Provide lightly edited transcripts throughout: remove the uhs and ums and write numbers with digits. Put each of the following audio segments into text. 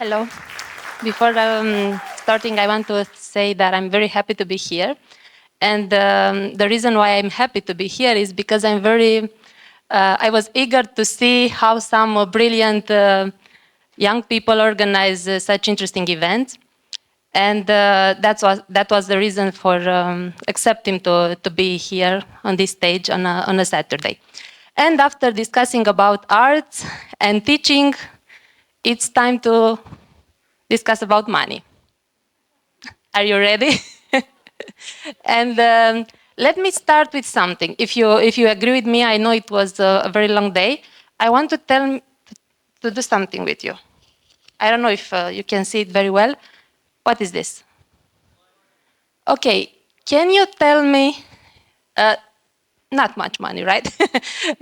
Hello. Before starting, I want to say that I'm very happy to be here. And the reason why I'm happy to be here is because I was eager to see how some brilliant young people organize such interesting events. And that was the reason for accepting to be here on this stage on a Saturday. And after discussing about arts and teaching, it's time to discuss about money. Are you ready? And let me start with something. If you agree with me, I know it was a very long day. I want to do something with you. I don't know if you can see it very well. What is this? Okay, can you tell me? Not much money, right?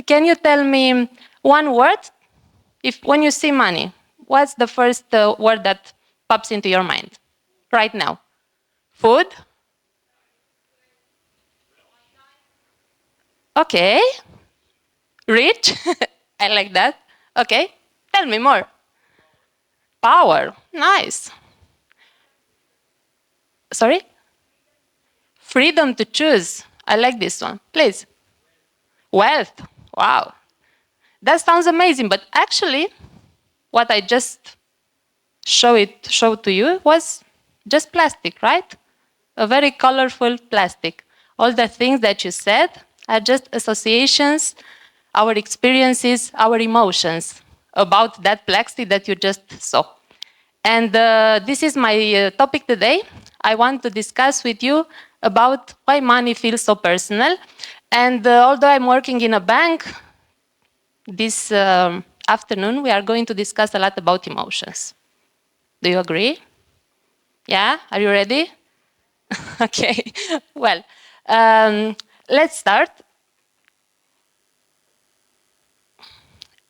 Can you tell me one word? If when you see money, what's the first word that pops into your mind right now? Food? Okay. Rich? I like that. Okay. Tell me more. Power. Nice. Sorry? Freedom to choose. I like this one. Please. Wealth. Wow. That sounds amazing, but actually, what I just showed to you was just plastic, right? A very colorful plastic. All the things that you said are just associations, our experiences, our emotions about that plastic that you just saw. And this is my topic today. I want to discuss with you about why money feels so personal. And although I'm working in a bank, this afternoon we are going to discuss a lot about emotions. Do you agree? Yeah? Are you ready? Okay. Well, let's start.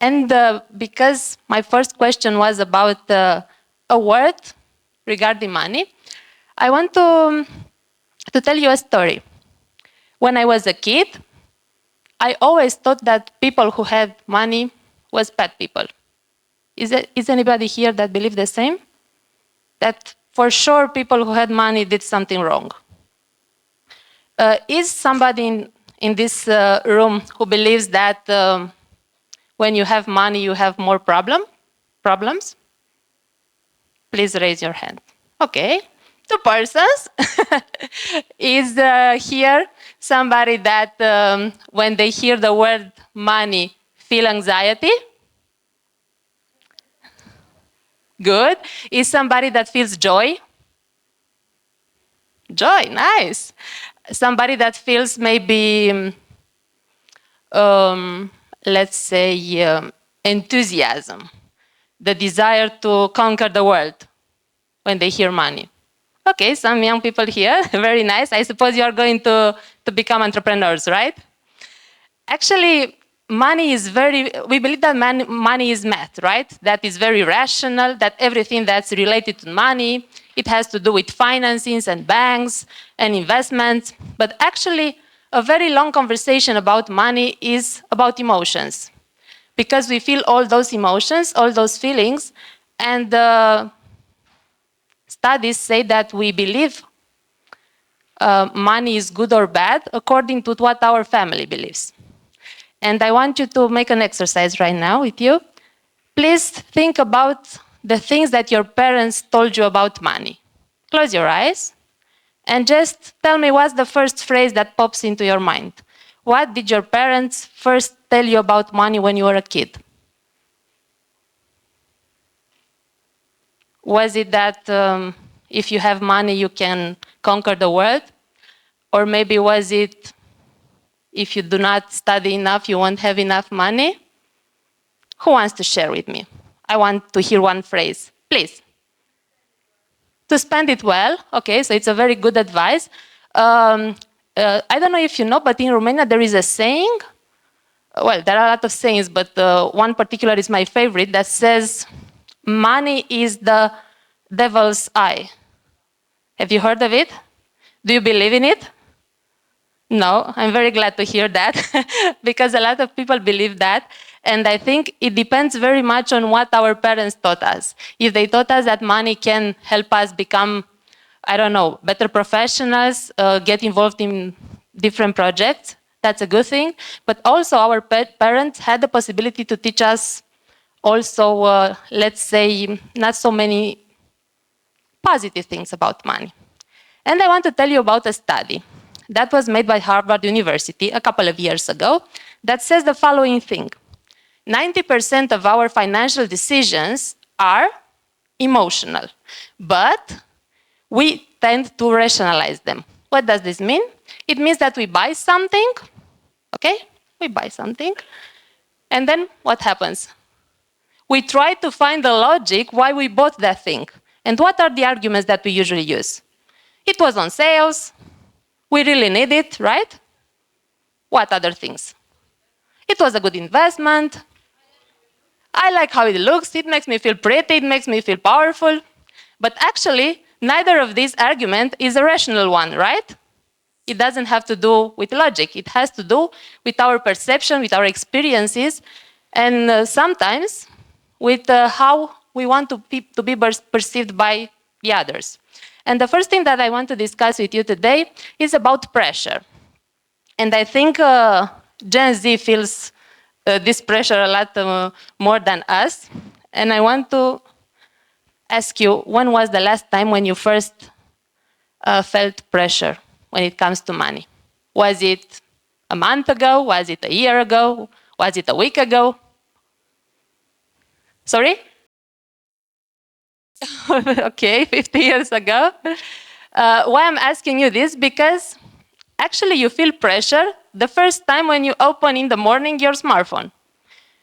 And because my first question was about a word regarding money, I want to tell you a story. When I was a kid, I always thought that people who had money was bad people. Is anybody here that believe the same? That for sure people who had money did something wrong. Is somebody in this room who believes that when you have money you have more problems? Please raise your hand. Okay, 2 persons. Is here somebody that when they hear the word money feel anxiety? Good. Is somebody that feels joy? Joy, nice. Somebody that feels maybe, let's say, enthusiasm, the desire to conquer the world when they hear money. Okay, some young people here, very nice. I suppose you are going to become entrepreneurs, right? Actually, we believe that money is math, right? That is very rational, that everything that's related to money, it has to do with financings and banks and investments. But actually, a very long conversation about money is about emotions. Because we feel all those emotions, all those feelings, and studies say that we believe money is good or bad according to what our family believes. And I want you to make an exercise right now with you. Please think about the things that your parents told you about money. Close your eyes and just tell me what's the first phrase that pops into your mind. What did your parents first tell you about money when you were a kid? Was it that if you have money, you can conquer the world? Or maybe was it if you do not study enough, you won't have enough money? Who wants to share with me? I want to hear one phrase, please. To spend it well. Okay, so it's a very good advice. I don't know if you know, but in Romania there is a saying. Well, there are a lot of sayings, but one particular is my favorite that says, money is the devil's eye. Have you heard of it? Do you believe in it? No, I'm very glad to hear that because a lot of people believe that. And I think it depends very much on what our parents taught us. If they taught us that money can help us become, I don't know, better professionals, get involved in different projects, that's a good thing. But also our parents had the possibility to teach us also, let's say, not so many positive things about money. And I want to tell you about a study that was made by Harvard University a couple of years ago that says the following thing. 90% of our financial decisions are emotional, but we tend to rationalize them. What does this mean? It means that we buy something, okay? We buy something, and then what happens? We try to find the logic why we bought that thing. And what are the arguments that we usually use? It was on sales, we really need it, right? What other things? It was a good investment, I like how it looks, it makes me feel pretty, it makes me feel powerful. But actually, neither of these arguments is a rational one, right? It doesn't have to do with logic. It has to do with our perception, with our experiences, and sometimes with how we want to be perceived by the others. And the first thing that I want to discuss with you today is about pressure. And I think Gen Z feels this pressure a lot more than us. And I want to ask you, when was the last time when you first felt pressure when it comes to money? Was it a month ago? Was it a year ago? Was it a week ago? Sorry? Okay, 50 years ago. Why I'm asking you this? Because actually you feel pressure the first time when you open in the morning your smartphone.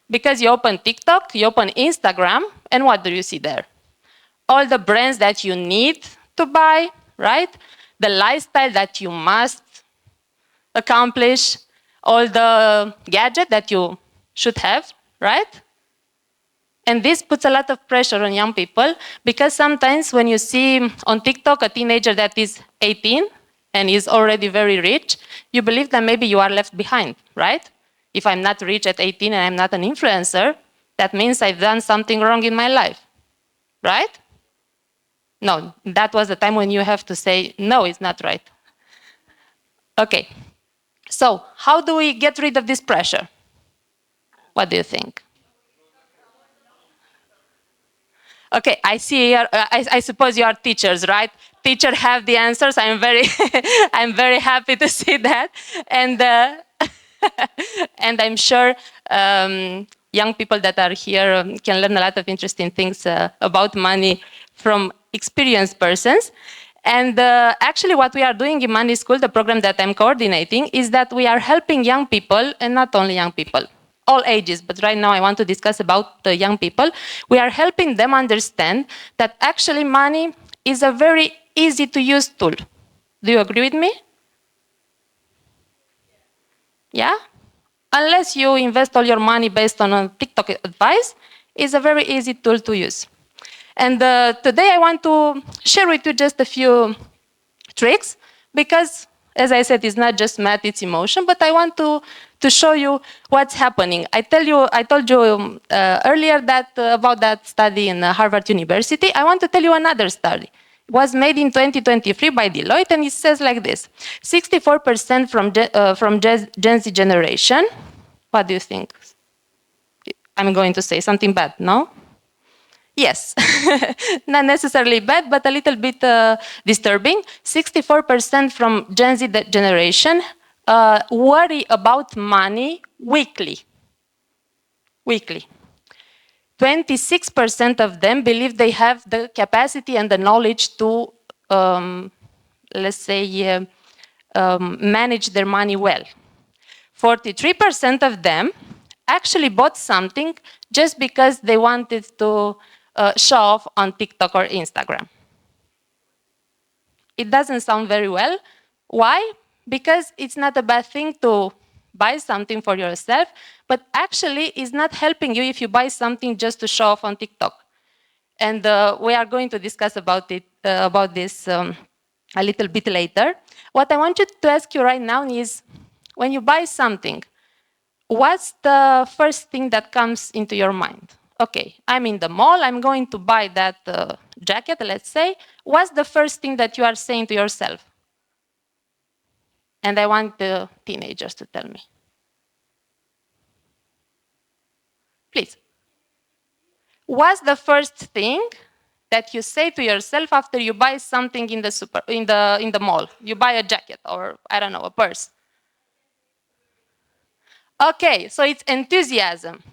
Because you open TikTok, you open Instagram, and what do you see there? All the brands that you need to buy, right? The lifestyle that you must accomplish, all the gadget that you should have, right? And this puts a lot of pressure on young people because sometimes when you see on TikTok a teenager that is 18 and is already very rich, you believe that maybe you are left behind, right? If I'm not rich at 18 and I'm not an influencer, that means I've done something wrong in my life, right? No, that was the time when you have to say, no, it's not right. Okay, so how do we get rid of this pressure? What do you think? Okay, I see here, I suppose you are teachers, right? Teachers have the answers. I'm very, I'm very happy to see that. And, and I'm sure young people that are here can learn a lot of interesting things about money from experienced persons. And actually what we are doing in Money School, the program that I'm coordinating, is that we are helping young people, and not only young people, all ages, but right now I want to discuss about the young people. We are helping them understand that actually money is a very easy to use tool. Do you agree with me? Yeah? Unless you invest all your money based on a TikTok advice, it's a very easy tool to use. And today I want to share with you just a few tricks because, as I said, it's not just math, it's emotion, but I want to show you what's happening. I told you earlier that about that study in Harvard University. I want to tell you another study. It was made in 2023 by Deloitte, and it says like this: 64% from Gen Z generation. What do you think? I'm going to say something bad, no? Yes, not necessarily bad, but a little bit disturbing. 64% from Gen Z generation worry about money weekly. Weekly. 26% of them believe they have the capacity and the knowledge to, let's say, manage their money well. 43% of them actually bought something just because they wanted to show off on TikTok or Instagram. It doesn't sound very well. Why? Because it's not a bad thing to buy something for yourself, but actually it's not helping you if you buy something just to show off on TikTok. And we are going to discuss about this a little bit later. What I want you to ask you right now is, when you buy something, what's the first thing that comes into your mind? Okay, I'm in the mall, I'm going to buy that jacket, let's say. What's the first thing that you are saying to yourself? And I want the teenagers to tell me. Please. What's the first thing that you say to yourself after you buy something in the mall? You buy a jacket or, I don't know, a purse. Okay, so it's enthusiasm.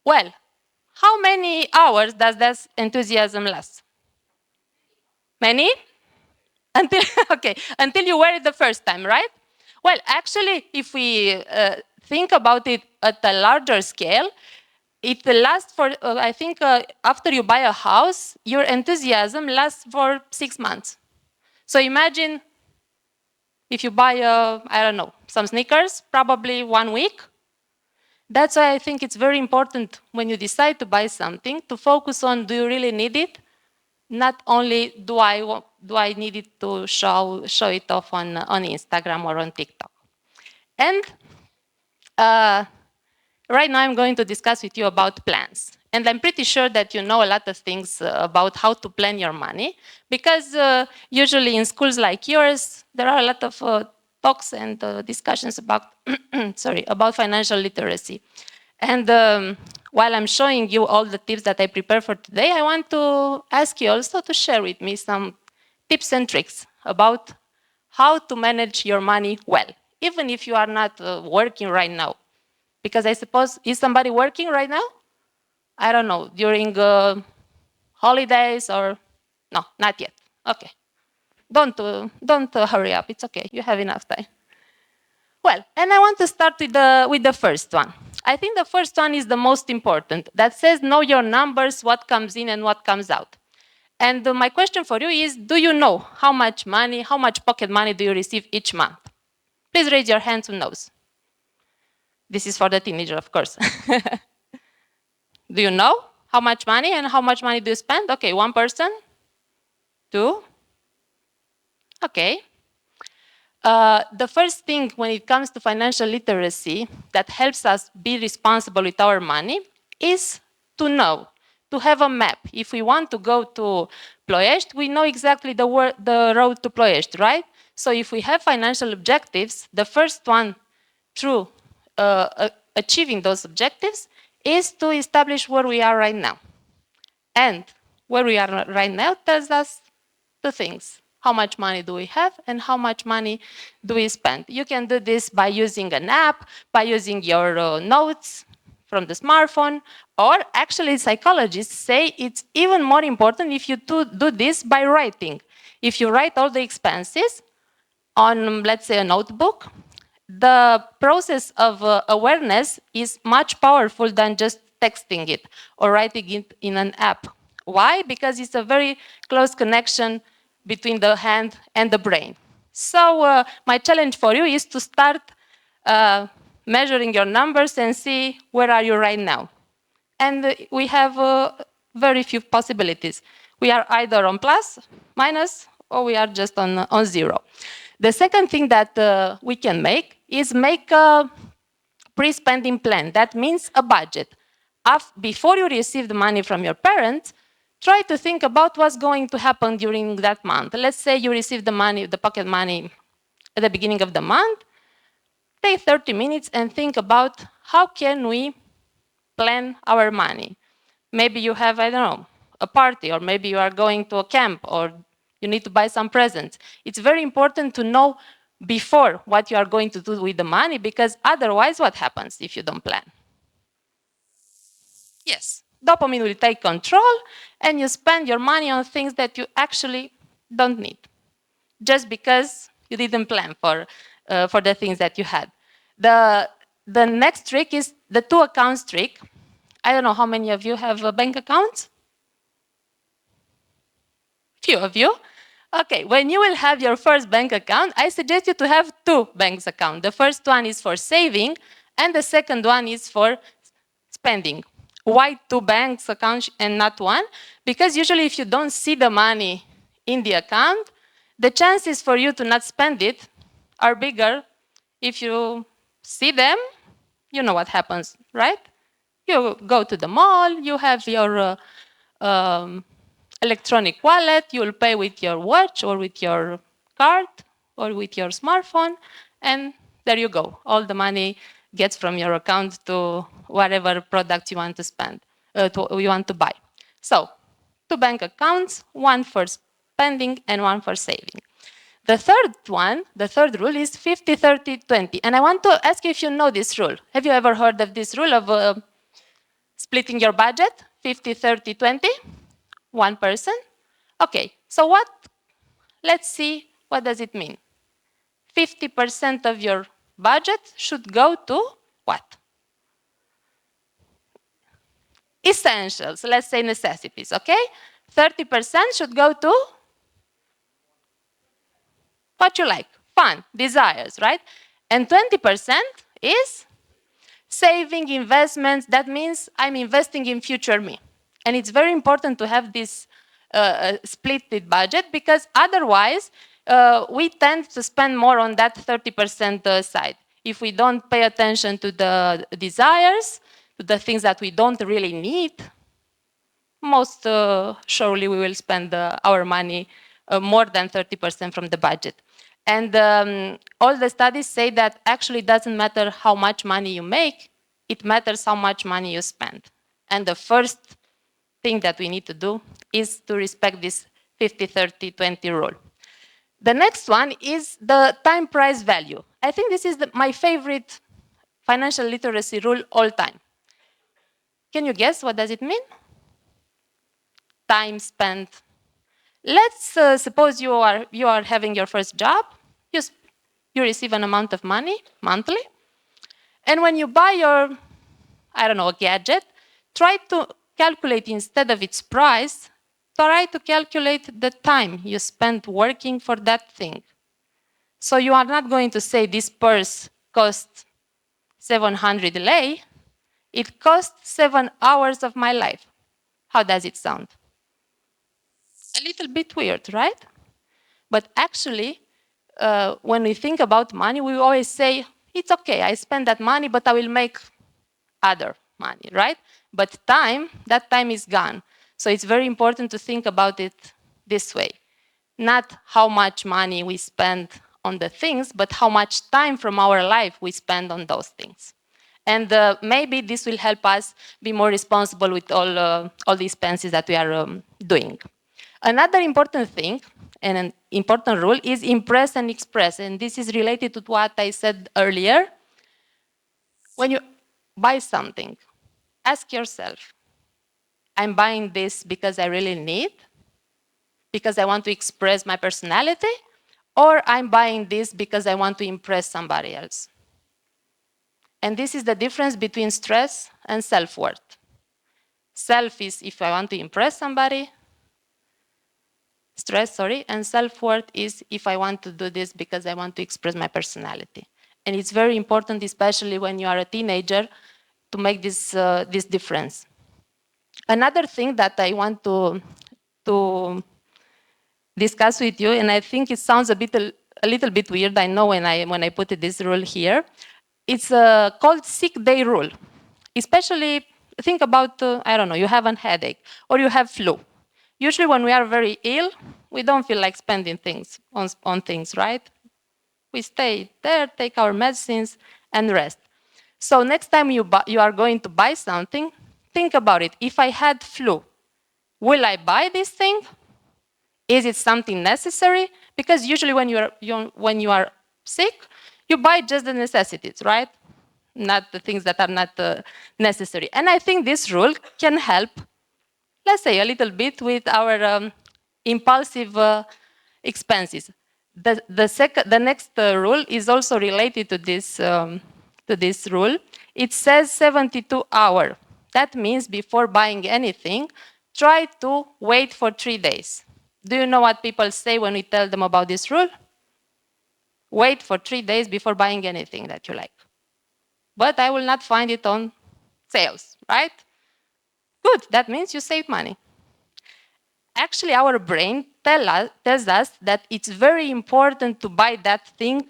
Well, how many hours does that enthusiasm last? Many? Until okay, until you wear it the first time, right? Well, actually, if we think about it at a larger scale, it lasts for I think after you buy a house, your enthusiasm lasts for 6 months. So imagine if you buy I don't know, some sneakers, probably 1 week. That's why I think it's very important when you decide to buy something to focus on, do you really need it? Not only do I need it to show it off on Instagram or on TikTok. And right now I'm going to discuss with you about plans. And I'm pretty sure that you know a lot of things about how to plan your money, because usually in schools like yours, there are a lot of talks and discussions about, about financial literacy. And while I'm showing you all the tips that I prepared for today, I want to ask you also to share with me some tips and tricks about how to manage your money well, even if you are not working right now. Because I suppose, is somebody working right now? I don't know, during holidays or, no, not yet. Okay. Don't hurry up, it's okay, you have enough time. Well, and I want to start with the first one. I think the first one is the most important. That says know your numbers, what comes in and what comes out. And my question for you is, do you know how much money, how much pocket money do you receive each month? Please raise your hands who knows. This is for the teenager, of course. Do you know how much money and how much money do you spend? Okay, one person? Two? Okay. The first thing when it comes to financial literacy that helps us be responsible with our money is to know, to have a map. If we want to go to Ploiești, we know exactly the road to Ploiești, right? So if we have financial objectives, the first one through achieving those objectives is to establish where we are right now. And where we are right now tells us two things. How much money do we have and how much money do we spend? You can do this by using an app, by using your notes from the smartphone, or actually psychologists say it's even more important if you do this by writing. If you write all the expenses on, let's say, a notebook, the process of awareness is much powerful than just texting it or writing it in an app. Why? Because it's a very close connection between the hand and the brain. So my challenge for you is to start measuring your numbers and see where are you right now. And we have very few possibilities. We are either on plus, minus, or we are just on zero. The second thing that we can make is make a pre-spending plan. That means a budget. Before you receive the money from your parents, try to think about what's going to happen during that month. Let's say you receive the money, the pocket money, at the beginning of the month. Take 30 minutes and think about how can we plan our money. Maybe you have, I don't know, a party, or maybe you are going to a camp, or you need to buy some presents. It's very important to know before what you are going to do with the money, because otherwise what happens if you don't plan? Yes, dopamine will take control and you spend your money on things that you actually don't need, just because you didn't plan for the things that you had. The next trick is the 2 accounts trick. I don't know how many of you have bank accounts? Few of you. Okay, when you will have your first bank account, I suggest you to have 2 bank accounts. The first one is for saving, and the second one is for spending. Why 2 bank accounts and not one? Because usually if you don't see the money in the account, the chances for you to not spend it are bigger. If you see them, you know what happens, right? You go to the mall, you have your electronic wallet, you'll pay with your watch or with your card or with your smartphone, and there you go. All the money gets from your account to whatever product you want to spend, you want to buy. So, two bank accounts, one for spending and one for saving. The third one, the third rule is 50, 30, 20. And I want to ask you if you know this rule. Have you ever heard of this rule of splitting your budget? 50, 30, 20? One person? Okay, so let's see what does it mean. 50% of your budget should go to what? Essentials, let's say necessities, okay? 30% should go to what you like, fun, desires, right? And 20% is saving, investments. That means I'm investing in future me. And it's very important to have this split budget, because otherwise we tend to spend more on that 30% side. If we don't pay attention to the desires, to the things that we don't really need, most surely we will spend our money more than 30% from the budget. And all the studies say that actually it doesn't matter how much money you make, it matters how much money you spend. And the first thing that we need to do is to respect this 50, 30, 20 rule. The next one is the time price value. I think this is my favorite financial literacy rule all time. Can you guess what does it mean? Time spent. Let's suppose you are having your first job. You receive an amount of money monthly, and when you buy your, I don't know, a gadget, try to calculate, instead of its price, try to calculate the time you spent working for that thing. So you are not going to say this purse cost 700 lei, it cost 7 hours of my life. How does it sound? A little bit weird, right? But actually, when we think about money, we always say, it's okay, I spend that money, but I will make other money, right? But that time is gone. So it's very important to think about it this way. Not how much money we spend on the things, but how much time from our life we spend on those things. And maybe this will help us be more responsible with all the expenses that we are doing. Another important thing and an important rule is impress and express. And this is related to what I said earlier. When you buy something, ask yourself, I'm buying this because I really need, because I want to express my personality, or I'm buying this because I want to impress somebody else. And this is the difference between stress and self-worth. Self is if I want to impress somebody, and self-worth is if I want to do this because I want to express my personality. And it's very important, especially when you are a teenager, to make this difference. Another thing that I want to discuss with you, and I think it sounds a little bit weird, I know when I put this rule here, it's called sick day rule. Especially think about, I don't know, you have a headache or you have flu. Usually when we are very ill, we don't feel like spending things on things, right? We stay there, take our medicines, and rest. So next time you are going to buy something, think about it. If I had flu, will I buy this thing? Is it something necessary? Because usually when you are sick, you buy just the necessities, right? Not the things that are not necessary. And I think this rule can help, let's say, a little bit with our impulsive expenses. The next rule is also related to this rule. It says 72 hours. That means before buying anything, try to wait for 3 days. Do you know what people say when we tell them about this rule? Wait for 3 days before buying anything that you like. But I will not find it on sales, right? Good, that means you save money. Actually, our brain tells us that it's very important to buy that thing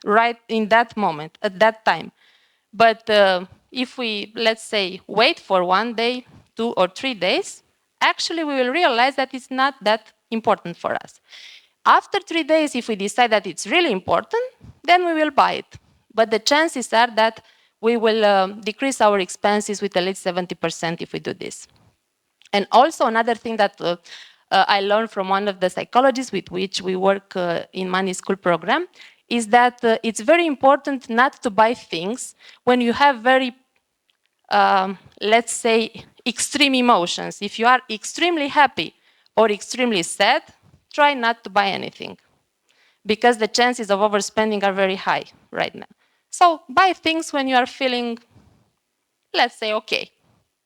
right in that moment, at that time. But if we, let's say, wait for 1 day, 2 or 3 days, actually we will realize that it's not that important for us. After 3 days, if we decide that it's really important, then we will buy it. But the chances are that we will decrease our expenses with at least 70% if we do this. And also another thing that I learned from one of the psychologists with which we work in Money School program is that it's very important not to buy things when you have very, let's say, extreme emotions. If you are extremely happy or extremely sad, try not to buy anything because the chances of overspending are very high right now. So buy things when you are feeling, let's say, okay.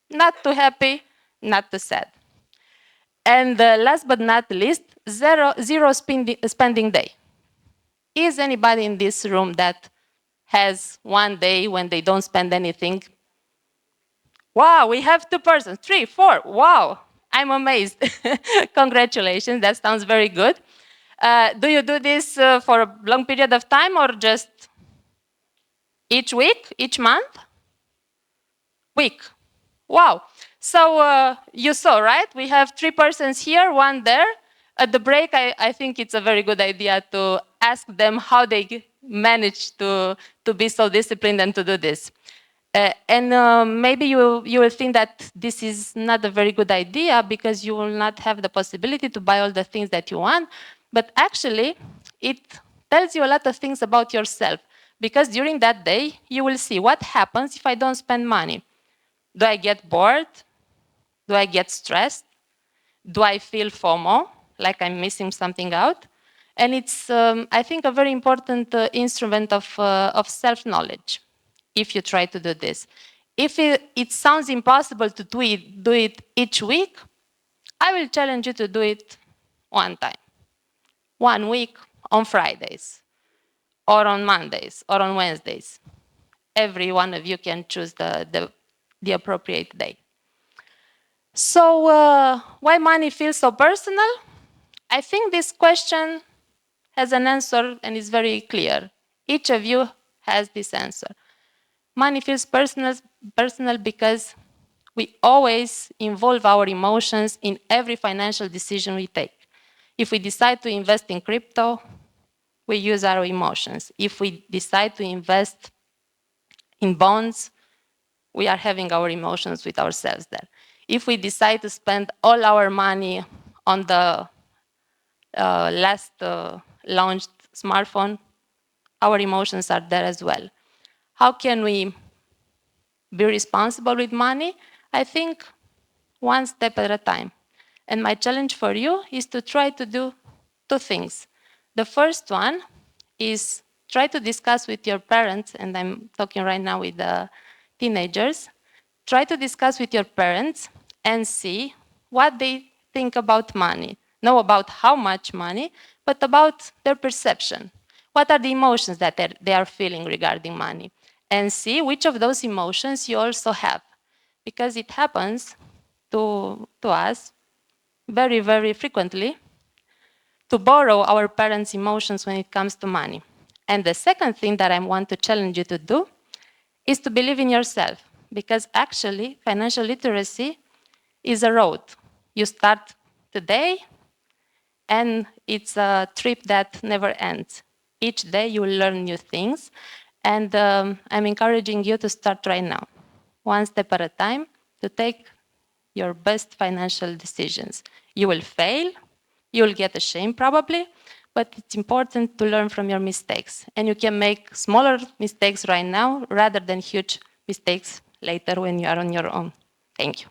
Not too happy, not too sad. And last but not least, zero spending day. Is anybody in this room that has 1 day when they don't spend anything? Wow, we have 2 persons, 3, 4, wow, I'm amazed. Congratulations, that sounds very good. Do you do this for a long period of time or just each week, each month? Week. Wow. So you saw, right? We have 3 persons here, 1 there. At the break, I think it's a very good idea to ask them how they manage to be so disciplined and to do this. And maybe you will think that this is not a very good idea because you will not have the possibility to buy all the things that you want. But actually, it tells you a lot of things about yourself. Because during that day, you will see what happens if I don't spend money. Do I get bored? Do I get stressed? Do I feel FOMO, like I'm missing something out? And it's, I think, a very important instrument of self-knowledge, if you try to do this. If it sounds impossible to do it each week, I will challenge you to do it 1 time. 1 week on Fridays, or on Mondays, or on Wednesdays. Every one of you can choose the appropriate day. So why money feels so personal? I think this question has an answer and is very clear. Each of you has this answer. Money feels personal because we always involve our emotions in every financial decision we take. If we decide to invest in crypto, we use our emotions. If we decide to invest in bonds, we are having our emotions with ourselves there. If we decide to spend all our money on the last launched smartphone, our emotions are there as well. How can we be responsible with money? I think 1 step at a time. And my challenge for you is to try to do 2 things. The first one is try to discuss with your parents, and I'm talking right now with the teenagers, try to discuss with your parents and see what they think about money. Not about how much money, but about their perception. What are the emotions that they are feeling regarding money? And see which of those emotions you also have. Because it happens to us very, very frequently to borrow our parents' emotions when it comes to money. And the second thing that I want to challenge you to do is to believe in yourself. Because actually, financial literacy is a road. You start today, and it's a trip that never ends. Each day you will learn new things, and I'm encouraging you to start right now, 1 step at a time, to take your best financial decisions. You will fail, you will get ashamed probably, but it's important to learn from your mistakes. And you can make smaller mistakes right now rather than huge mistakes later when you are on your own. Thank you.